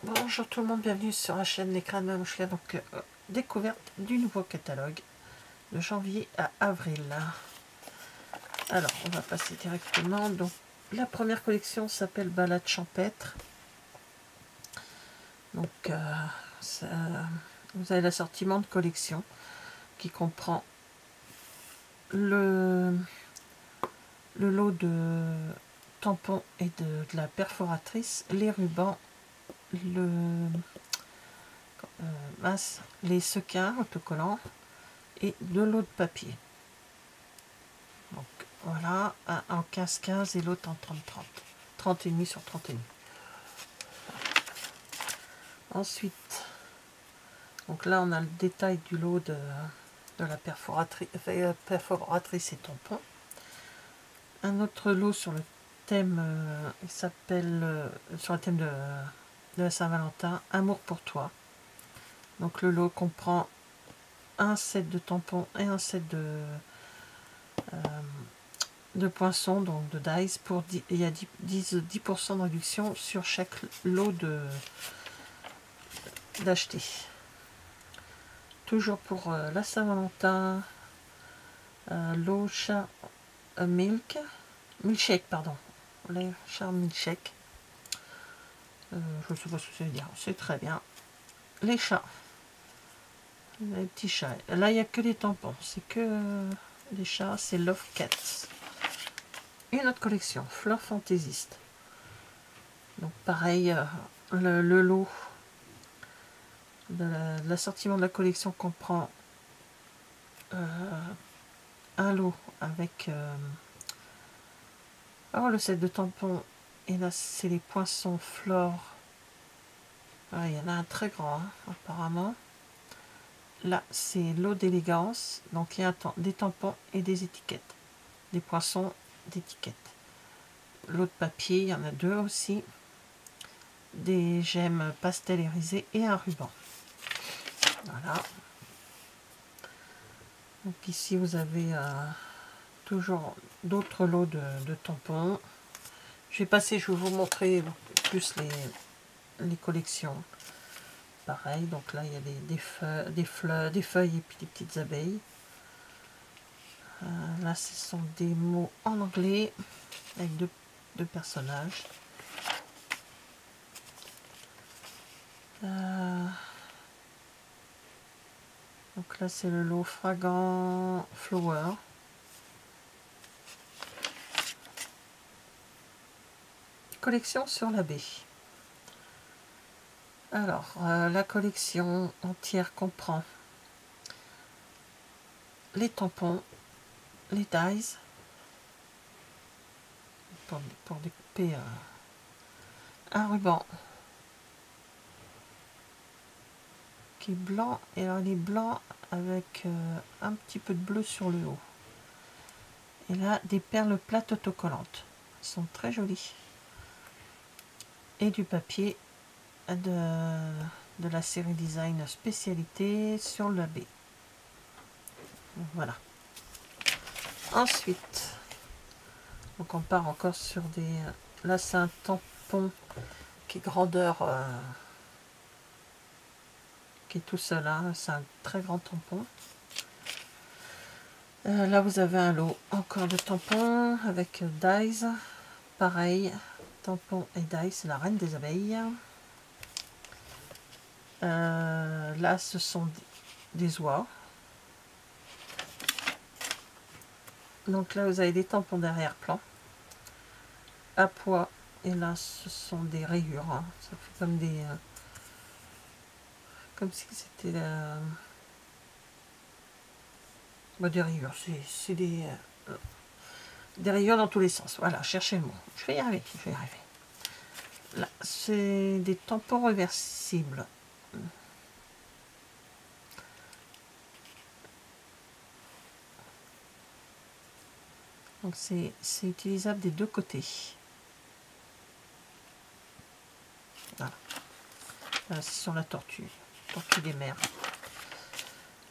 Bonjour tout le monde, bienvenue sur la chaîne Les Crânes Mamouchka. Donc, découverte du nouveau catalogue de janvier à avril. Alors, on va passer directement. Donc, la première collection s'appelle Balade champêtre. Donc, vous avez l'assortiment de collection qui comprend le lot de tampons et de la perforatrice, les rubans, les sequins autocollants et de l'eau de papier. Donc voilà, un en 15-15 et l'autre en 30-30. 30,5 sur 30,5. Ensuite, donc là on a le détail du lot de la perforatrice et tampon. Un autre lot sur le thème, il s'appelle, sur le thème de la Saint-Valentin, Amour pour toi. Donc le lot comprend un set de tampons et un set de poinçons, donc de dice, pour il y a 10% de réduction sur chaque lot d'acheter. Toujours pour la Saint-Valentin, l'eau char milkshake, pardon, les char milkshake. Je ne sais pas ce que ça veut dire, c'est très bien. Les chats, les petits chats. Là, il n'y a que les tampons, c'est que les chats, c'est Love Cats. Une autre collection, Fleur Fantaisiste. Donc pareil, le lot de l'assortiment de la collection comprend un lot avec le set de tampons, et là c'est les poinçons Flore. Il y en a un très grand, apparemment. Là c'est l'eau d'élégance, donc il y a des tampons et des étiquettes, des poinçons d'étiquettes. L'eau de papier, il y en a deux aussi, des gemmes pastellérisées et un ruban. Voilà. Donc ici vous avez toujours d'autres lots de tampons. Je vais passer, je vais vous montrer plus les collections. Pareil, donc là il y a des feuilles et puis des petites abeilles. Là ce sont des mots en anglais avec deux personnages. Donc là c'est le lot Fragrant Flower. Collection sur la baie. Alors, la collection entière comprend les tampons, les dies, pour découper un ruban qui est blanc, et alors il est blanc avec un petit peu de bleu sur le haut. Et là, des perles plates autocollantes. Elles sont très jolies. Et du papier de la série design spécialité sur la baie. Voilà. Ensuite, donc on part encore sur des... Là c'est un tampon qui est grandeur, qui est tout seul, hein. C'est un très grand tampon. Là vous avez un lot encore de tampons avec dies. Pareil, tampon et dies, c'est la reine des abeilles. Là ce sont des oies. Donc là vous avez des tampons d'arrière-plan à poids, et là ce sont des rayures, hein. Ça fait comme des comme si c'était des rayures, c'est des rayures dans tous les sens. Voilà, cherchez le mot, je vais y arriver, là c'est des tampons réversibles. Donc c'est utilisable des deux côtés. Voilà. Là, c'est sur la tortue des mers.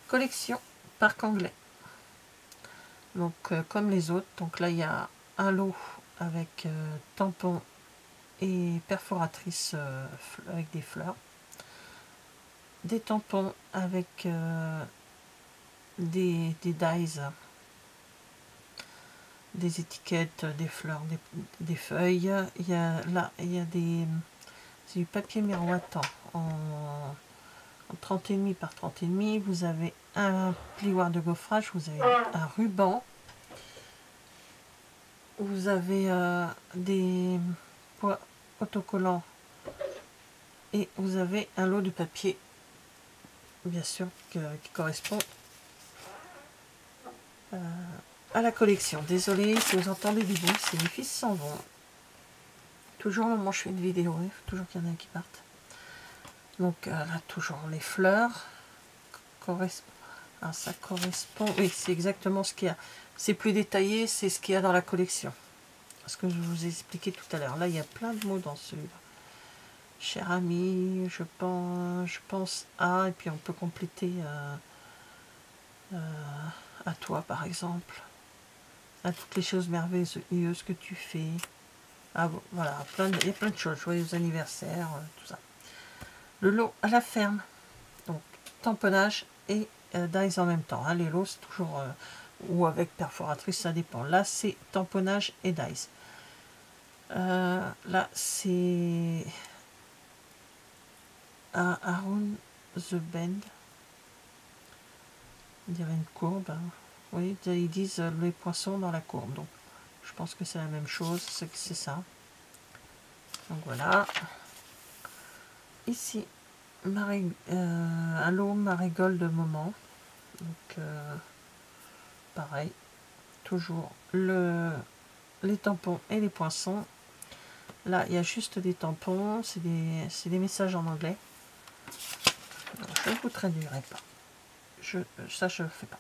Collection Parc Anglais. Donc comme les autres, donc là il y a un lot avec tampons et perforatrice avec des fleurs. Des tampons avec des dies, des étiquettes, des fleurs, des feuilles. Il y a là, il y a c'est du papier miroitant en 30,5 par 30,5. Vous avez un plioir de gaufrage, vous avez un ruban, vous avez des poids autocollants et vous avez un lot de papier, bien sûr, qui correspond à la collection. Désolée si vous entendez des bruits, c'est mes fils s'en vont. Toujours au moment où je fais une vidéo, il faut toujours qu'il y en ait un qui parte. Donc là, toujours les fleurs. Ah, ça correspond, oui, c'est exactement ce qu'il y a. C'est plus détaillé, c'est ce qu'il y a dans la collection. Ce que je vous ai expliqué tout à l'heure. Là, il y a plein de mots dans celui-là. Cher ami, je pense à, et puis on peut compléter à toi, par exemple. À toutes les choses merveilleuses que tu fais. Ah, bon, voilà, il y a plein de choses. Joyeux anniversaire, tout ça. Le lot à la ferme. Donc, tamponnage et dies en même temps. Hein. Les lots, c'est toujours... ou avec perforatrice, ça dépend. Là, c'est tamponnage et dies. Là, c'est... Around the Bend. On dirait une courbe. Hein. Oui, ils disent les poissons dans la courbe. Donc, je pense que c'est la même chose. C'est ça. Donc, voilà. Ici, un lot marigold de moment. Donc, pareil. Toujours les tampons et les poinçons. Là, il y a juste des tampons. C'est des messages en anglais. Donc, je ne vous traduirai pas. Ça, je ne fais pas.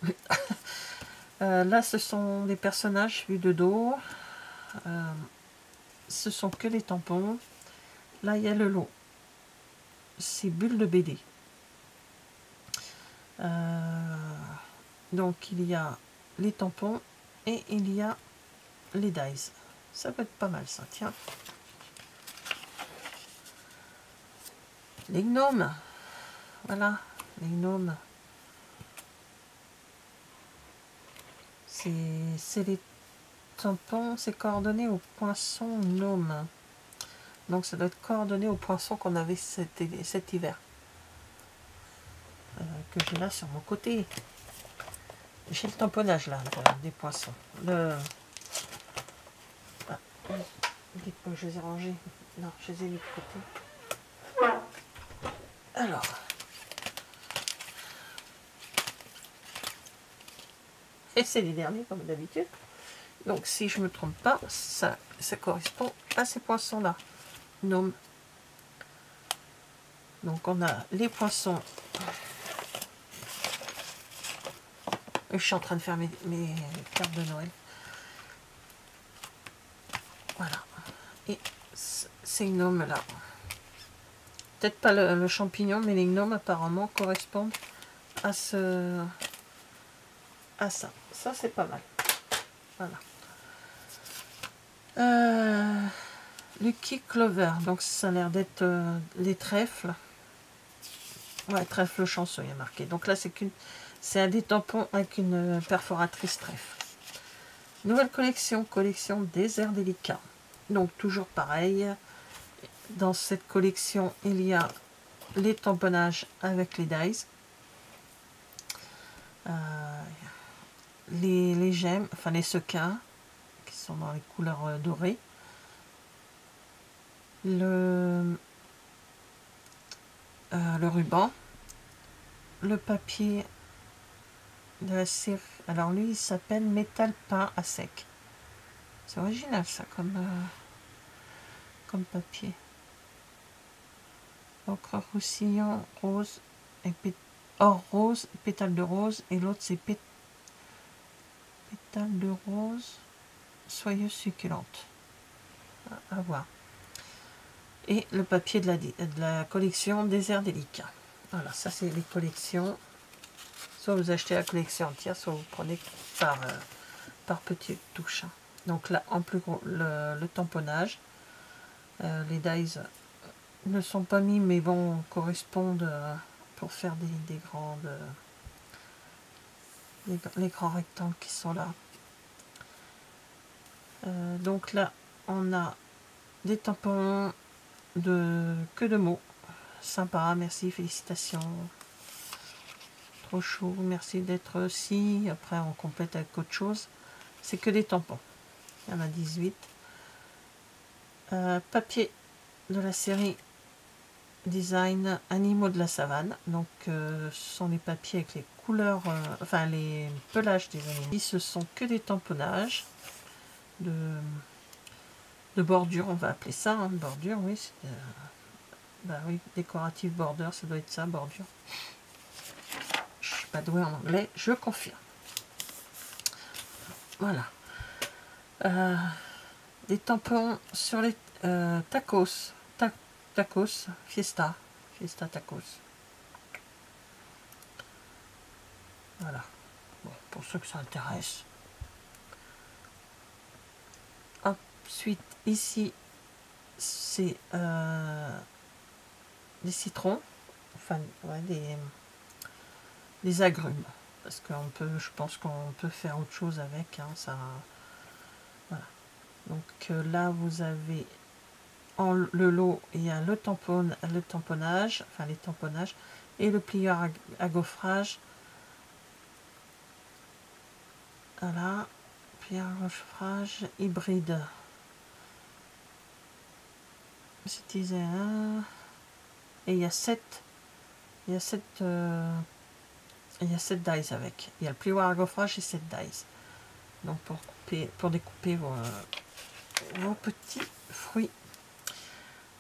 Là, ce sont des personnages vus de dos. Ce sont que les tampons. Là, il y a le lot. C'est bulles de BD. Donc, il y a les tampons et il y a les dies. Ça peut être pas mal, ça. Tiens. Les gnomes. Voilà, les gnomes. C'est les tampons, c'est coordonné au poinçon gnome. Donc ça doit être coordonné au poinçon qu'on avait cet hiver. Que j'ai là sur mon côté. J'ai le tamponnage là, des poinçons. Dites-moi, je les ai rangés. Non, je les ai mis de côté. Alors. Et c'est les derniers comme d'habitude. Donc si je ne me trompe pas, ça correspond à ces poinçons-là. Gnome. Donc on a les poinçons. Je suis en train de faire mes cartes de Noël. Voilà. Et ces gnomes-là. Peut-être pas le champignon, mais les gnomes apparemment correspondent à ça. Ça, c'est pas mal. Voilà. Lucky Clover. Donc ça a l'air d'être les trèfles. Ouais, trèfle chanceux, il y a marqué. Donc là, c'est un des tampons avec une perforatrice trèfle. Nouvelle collection, collection désert délicat. Donc toujours pareil. Dans cette collection, il y a les tamponnages avec les dies. Les gemmes, enfin les sequins, qui sont dans les couleurs dorées. Le ruban. Le papier de la série. Alors lui, il s'appelle métal peint à sec. C'est original ça comme papier. Ocre roussillon rose et or rose, pétale de rose, et l'autre c'est pétale de rose soyeuse succulente. À voir. Et le papier de la collection désert délicat. Voilà, ça c'est les collections. Soit vous achetez la collection entière, soit vous prenez par petites touches. Donc là, en plus gros, le tamponnage. Les dies ne sont pas mis, mais bon, correspondent pour faire des grandes... les grands rectangles qui sont là. Donc là, on a des tampons que de mots. Sympa, merci, félicitations. Trop chaud, merci d'être aussi. Après, on complète avec autre chose. C'est que des tampons. Il y en a 18. Papier de la série Design Animaux de la savane. Donc, ce sont les papiers avec les couleurs, enfin les pelages des animaux. Ce sont que des tamponnages de bordure, on va appeler ça, hein, bordure, oui. Bah oui, décorative border, ça doit être ça, bordure. Je suis pas douée en anglais, je confirme. Voilà. Des tampons sur les tacos. Tacos, Fiesta tacos. Voilà. Bon, pour ceux que ça intéresse. Ensuite, ici, c'est des citrons. Enfin, ouais, des agrumes. Parce qu'on peut, je pense qu'on peut faire autre chose avec. Hein, ça, voilà. Donc là, vous avez le lot, il y a le tamponnage, enfin les tamponnages, et le plieur à gaufrage. Voilà, plieur à gaufrage hybride. C'était un... Et il y a 7 dies avec. Il y a le plieur à gaufrage et 7 dies. Donc pour découper vos petits fruits.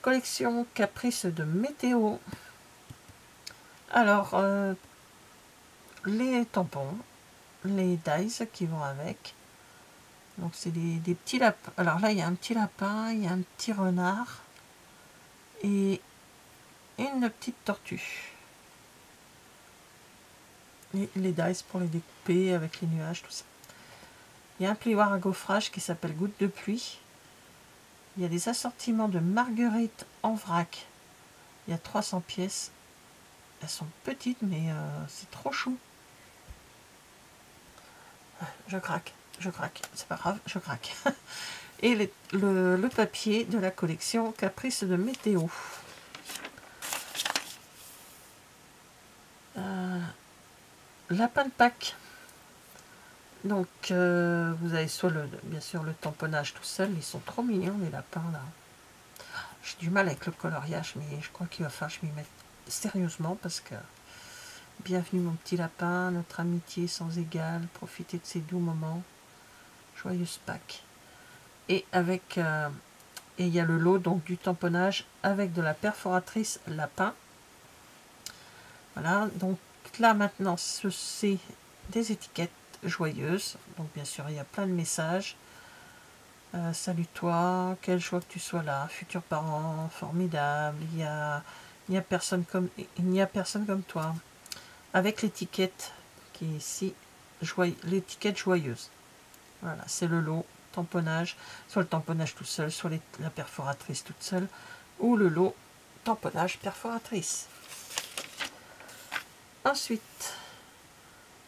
Collection Caprice de météo. Alors, les tampons, les dies qui vont avec. Donc c'est des petits lapins. Alors là, il y a un petit lapin, il y a un petit renard et une petite tortue. Et les dies pour les découper avec les nuages, tout ça. Il y a un plioir à gaufrage qui s'appelle Goutte de pluie. Il y a des assortiments de marguerites en vrac. Il y a 300 pièces. Elles sont petites, mais c'est trop chou. Je craque, c'est pas grave, je craque. Et le papier de la collection Caprice de météo. Lapin de Pâques. Donc, vous avez soit bien sûr le tamponnage tout seul. Ils sont trop mignons, les lapins, là. J'ai du mal avec le coloriage, mais je crois qu'il va falloir que je m'y mette sérieusement, parce que... Bienvenue mon petit lapin, notre amitié sans égale, profitez de ces doux moments. Joyeuse Pâques. Et avec... et il y a le lot donc du tamponnage avec de la perforatrice lapin. Voilà, donc là maintenant, c'est des étiquettes joyeuses. Donc bien sûr, il y a plein de messages. Salut toi, quelle joie que tu sois là, futur parent, formidable, il n'y a personne comme toi. Avec l'étiquette qui est ici, l'étiquette joyeuse. Voilà, c'est le lot, tamponnage, soit le tamponnage tout seul, soit la perforatrice toute seule, ou le lot tamponnage perforatrice. Ensuite,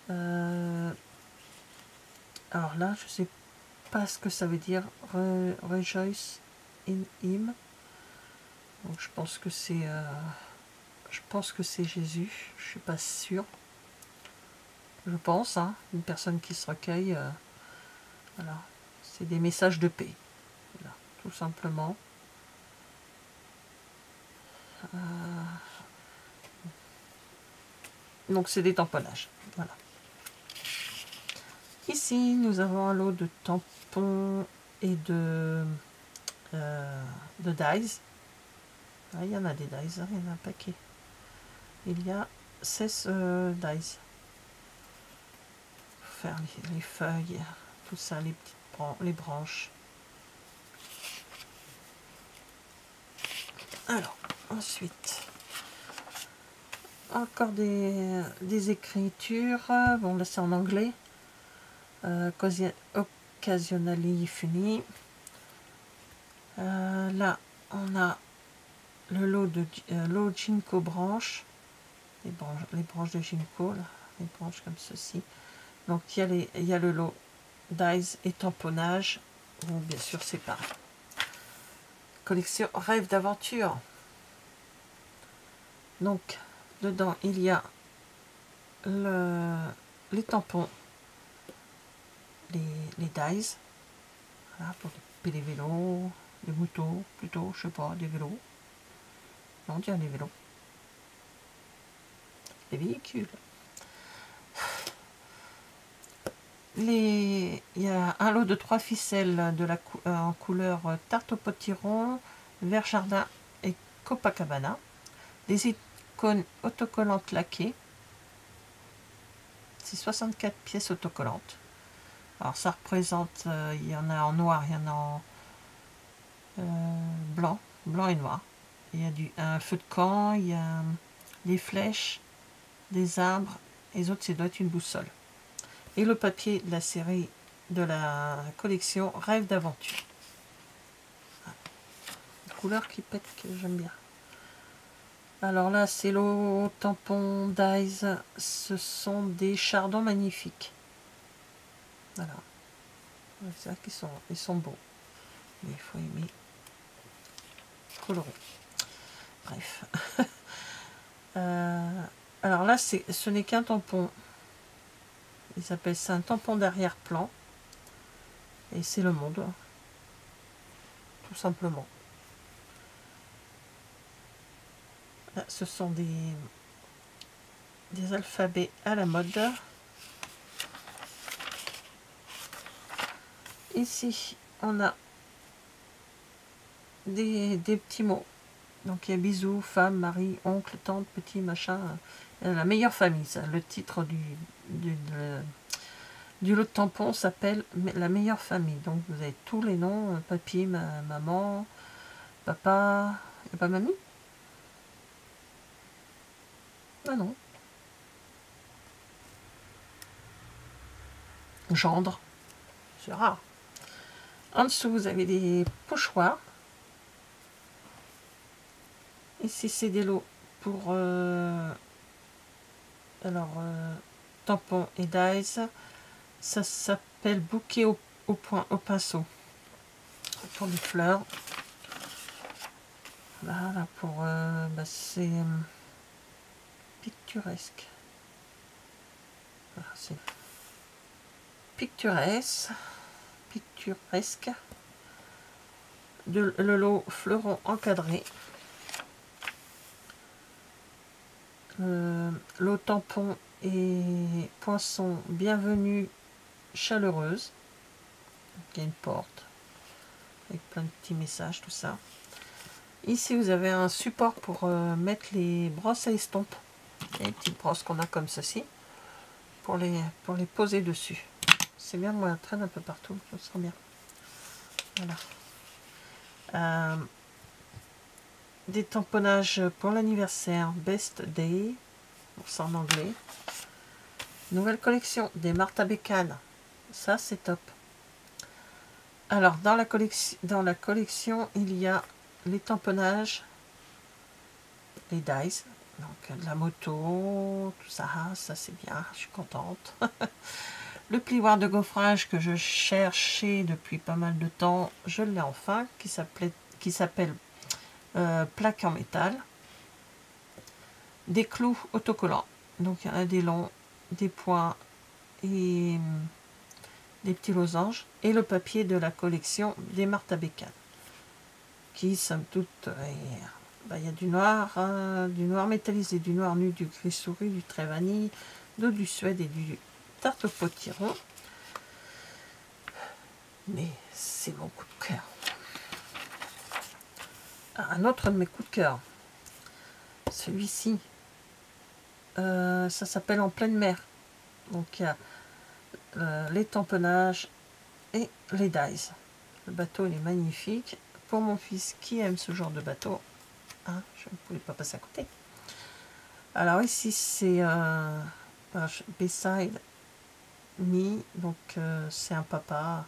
alors là, je sais pas ce que ça veut dire, rejoice in him. Donc je pense que c'est Jésus, je suis pas sûre. Je pense, hein, une personne qui se recueille. Voilà, c'est des messages de paix. Voilà, tout simplement. Donc c'est des tamponnages. Voilà. Ici, nous avons un lot de tampons et de dies. Ah, il y en a des dies, hein, il y en a un paquet. Il y a 16 dies. Pour faire les feuilles, tout ça, les branches. Alors, ensuite, encore des écritures. Bon, là c'est en anglais. Occasionally funny. Là, on a le lot de lot Ginkgo branche, les branches de Ginkgo, là, les branches comme ceci. Donc il y a le lot dies et tamponnage, ou bien sûr c'est pareil. Collection Rêve d'aventure. Donc dedans il y a les tampons, les dies, voilà, pour les vélos, les motos, plutôt, je sais pas, des vélos. Non, on dirait des vélos. Les véhicules. Il y a un lot de 3 ficelles en couleur tarte au potiron, vert jardin et Copacabana. Des icônes autocollantes laquées. C'est 64 pièces autocollantes. Alors ça représente, il y en a en noir, il y en a en blanc et noir. Il y a un feu de camp, il y a des flèches, des arbres, et les autres, c'est doit être une boussole. Et le papier de la série de la collection Rêve d'aventure. Une couleur qui pète, que j'aime bien. Alors là, c'est l'eau tampon Dies. Ce sont des chardons magnifiques. Voilà. C'est vrai qu'ils sont beaux. Mais il faut aimer colorer. Bref. Alors là, ce n'est qu'un tampon. Ils appellent ça un tampon d'arrière-plan. Et c'est le monde. Tout simplement. Là, ce sont des alphabets à la mode. Ici, on a des petits mots. Donc il y a bisous, femme, mari, oncle, tante, petit, machin. La meilleure famille, ça. Le titre du lot de tampons s'appelle La meilleure famille. Donc vous avez tous les noms, papy, maman, papa, et pas mamie? Ah non. Gendre, c'est rare. En dessous, vous avez des pochoirs. Ici, c'est des lots pour tampons et dies. Ça s'appelle bouquet au pinceau. Pour les fleurs. Voilà, pour c'est picturesque. Voilà, c'est picturesque. Le lot fleuron encadré. L'eau tampon et poinçon bienvenue chaleureuse. Il y a une porte avec plein de petits messages, tout ça. Ici vous avez un support pour mettre les brosses à estompe. Il y a des petites brosses qu'on a comme ceci pour les poser dessus. C'est bien, moi, traîne un peu partout, ça sera bien. Voilà. Des tamponnages pour l'anniversaire Best Day, c'est en anglais. Nouvelle collection des Martha Bécane, ça c'est top. Alors dans la collection il y a les tamponnages, les dies, donc de la moto, tout ça, ça c'est bien, je suis contente. Le plioir de gaufrage que je cherchais depuis pas mal de temps, je l'ai enfin, qui s'appelle plaque en métal. Des clous autocollants, donc il y en a des longs, des points et des petits losanges, et le papier de la collection des Martha Bécane, qui somme toute il y a du noir métallisé, du noir nu, du gris souris, du trait vanille, du suède et du tarte au potiron. Mais c'est mon coup de cœur. Un autre de mes coups de cœur, celui-ci, ça s'appelle En pleine mer. Donc il y a les tamponnages et les dies. Le bateau il est magnifique. Pour mon fils qui aime ce genre de bateau, hein, je ne pouvais pas passer à côté. Alors ici c'est Beside Me, donc c'est un papa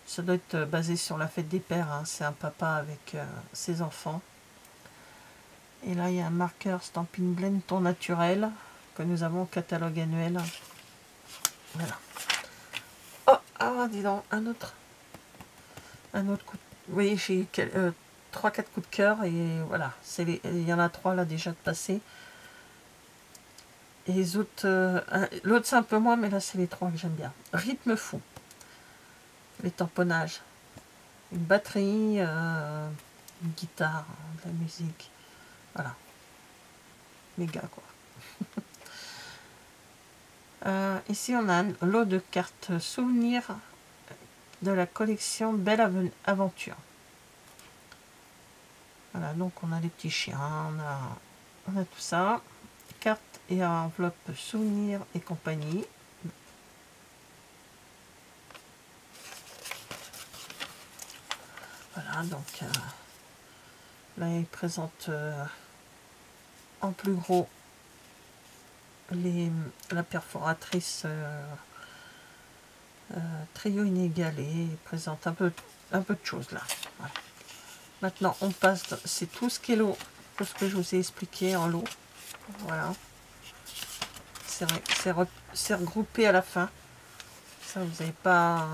Ça doit être basé sur la fête des pères, hein. C'est un papa avec ses enfants. Et là, il y a un marqueur Stampin' Blend ton naturel que nous avons au catalogue annuel. Voilà. Oh, ah, dis donc, un autre coup. Oui, j'ai eu 3-4 coups de cœur et voilà. Il y en a 3 là déjà de passé. Et les autres, l'autre c'est un peu moins, mais là c'est les 3 que j'aime bien. Rythme fou. Les tamponnages. Une batterie, une guitare, de la musique. Voilà. Méga quoi. Ici on a un lot de cartes souvenirs de la collection Belle Aventure. Voilà, donc on a les petits chiens, on a tout ça. Cartes et enveloppe souvenirs et compagnie. Voilà, donc là il présente en plus gros la perforatrice trio inégalé. Il présente un peu de choses là. Voilà. Maintenant on passe, c'est tout ce qui est lot, tout ce que je vous ai expliqué en lot. Voilà. C'est regroupé à la fin. Ça, vous n'avez pas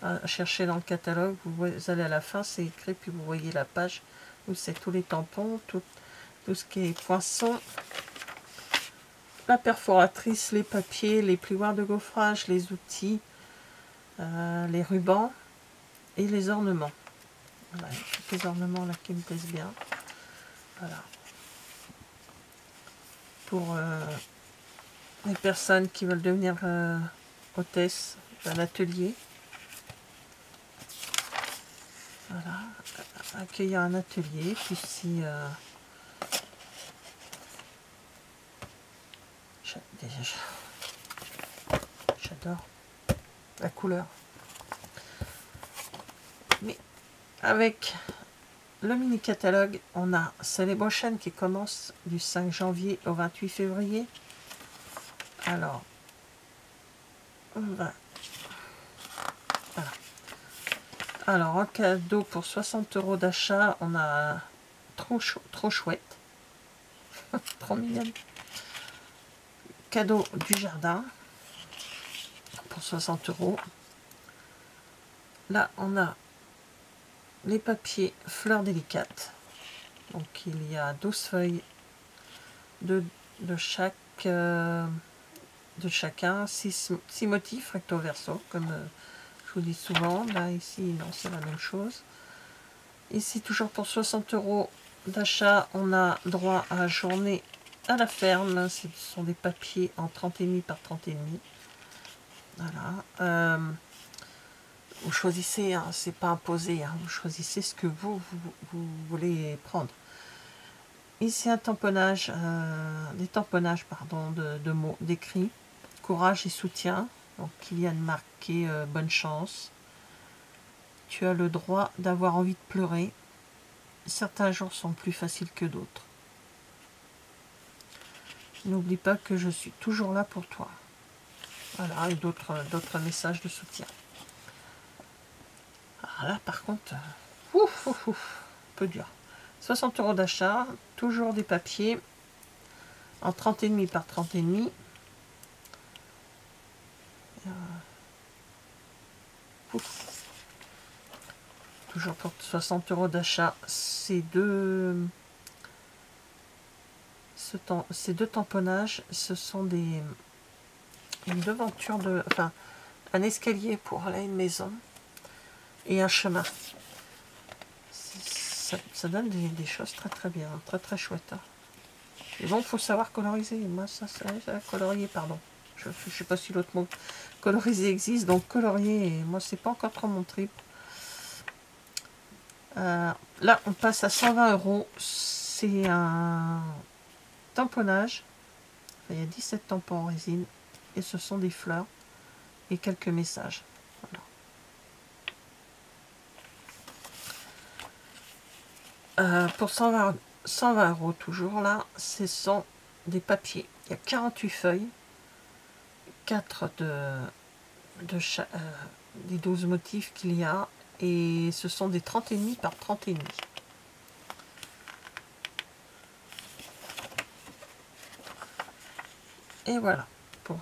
à chercher dans le catalogue. Vous allez à la fin, c'est écrit, puis vous voyez la page où c'est tous les tampons, tout ce qui est poinçon, la perforatrice, les papiers, les plioirs de gaufrage, les outils, les rubans et les ornements. Voilà, les ornements là qui me plaisent bien. Voilà. Pour les personnes qui veulent devenir hôtesse d'un atelier. Voilà, accueillir un atelier, puis si j'adore la couleur. Mais avec le mini catalogue, on a Celebration qui commence du 5 janvier au 28 février. Alors, voilà. Alors, en cadeau pour 60 € d'achat, on a trop chouette, trop mignonne. Cadeau du jardin pour 60 €. Là, on a les papiers fleurs délicates. Donc, il y a 12 feuilles de chacun, 6 motifs recto verso, comme je vous dis souvent. Là, ici, non, c'est la même chose. Ici, toujours pour 60 € d'achat, on a droit à journée à la ferme. Ce sont des papiers en 30,5 par 30,5. Voilà. Vous choisissez, hein, c'est pas imposé, hein, vous choisissez ce que vous voulez prendre. Ici, un tamponnage, des tamponnages pardon, de mots, d'écrits. Courage et soutien. Donc, Kylian marqué bonne chance. Tu as le droit d'avoir envie de pleurer. Certains jours sont plus faciles que d'autres. N'oublie pas que je suis toujours là pour toi. Voilà, et d'autres messages de soutien. Alors là, par contre, un peu dur. 60 € d'achat, toujours des papiers en 30,5 par 30,5. Toujours pour 60 € d'achat, ces deux tamponnages, ce sont une devanture enfin un escalier pour aller à une maison et un chemin. Ça donne des choses très très bien, très très chouettes. Et bon, il faut savoir coloriser. Moi, ça colorier, pardon. Je ne sais pas si l'autre mot coloriser existe, donc colorier, et moi, c'est pas encore trop mon trip. Là, on passe à 120 €. C'est un tamponnage. Enfin, il y a 17 tampons en résine. Et ce sont des fleurs et quelques messages. Voilà. Pour 120 € toujours, là, ce sont des papiers. Il y a 48 feuilles. 4 de des 12 motifs qu'il y a. Et ce sont des 30,5 par 30,5. Et voilà, pour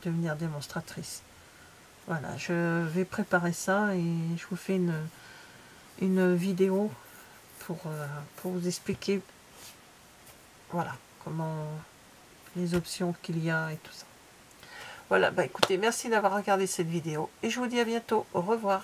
devenir démonstratrice. Voilà, je vais préparer ça et je vous fais une vidéo pour vous expliquer, voilà, comment les options qu'il y a et tout ça. Voilà, bah écoutez, merci d'avoir regardé cette vidéo et je vous dis à bientôt. Au revoir.